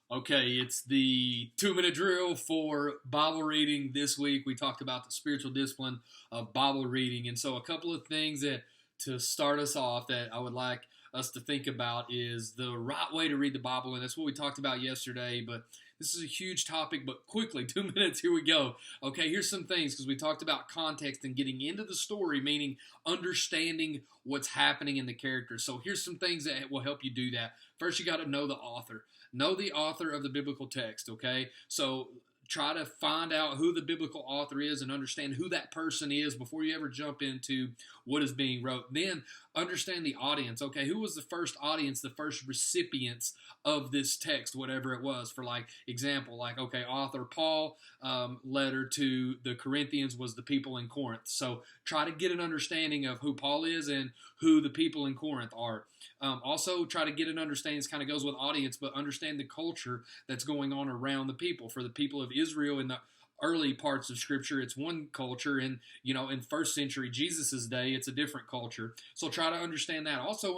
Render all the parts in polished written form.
Okay, it's the 2 minute drill for Bible reading this week. We talked about the spiritual discipline of Bible reading. And so, a couple of things that to start us off that I would like us to think about is the right way to read the Bible. And that's what we talked about yesterday. But this is a huge topic, but quickly, 2 minutes, here we go. Okay, here's some things because we talked about context and getting into the story, meaning understanding what's happening in the characters. So, here's some things that will help you do that. First, you got to know the author. Know the author of the biblical text, okay? So try to find out who the biblical author is and understand who that person is before you ever jump into what is being wrote. Then understand the audience, okay? Who was the first audience, the first recipients of this text, whatever it was? For like example, like, okay, author Paul, letter to the Corinthians was the people in Corinth. So try to get an understanding of who Paul is and who the people in Corinth are. Also, try to get an understanding. This kind of goes with audience, but understand the culture that's going on around the people. For the people of Israel in the early parts of Scripture, it's one culture, and in first century Jesus's day, it's a different culture. So try to understand that. Also,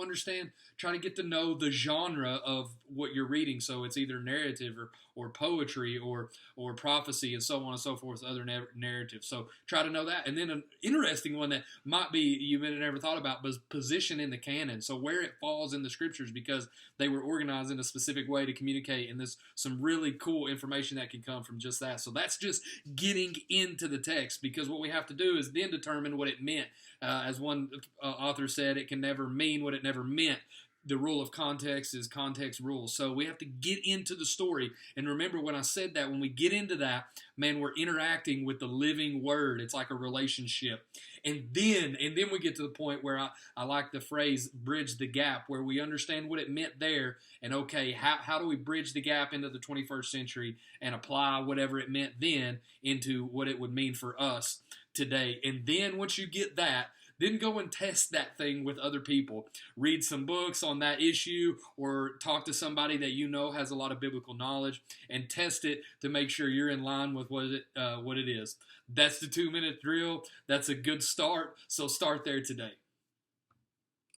try to get to know the genre of what you're reading. So it's either narrative or poetry or prophecy and so on and so forth, other narratives. So try to know that. And then an interesting one that might be you've never thought about was position in the canon. So where it falls in the scriptures because they were organized in a specific way to communicate. And there's some really cool information that can come from just that. So that's just getting into the text because what we have to do is then determine what it meant. As one author said, it can never mean what it never meant. The rule of context is context rules. So we have to get into the story. And remember when I said that, when we get into that, man, we're interacting with the living word. It's like a relationship. And then we get to the point where I like the phrase bridge the gap, where we understand what it meant there. And okay, how do we bridge the gap into the 21st century and apply whatever it meant then into what it would mean for us today? And then once you get that, then go and test that thing with other people. Read some books on that issue or talk to somebody that you know has a lot of biblical knowledge and test it to make sure you're in line with what it is. That's the 2 minute drill. That's a good start. So start there today.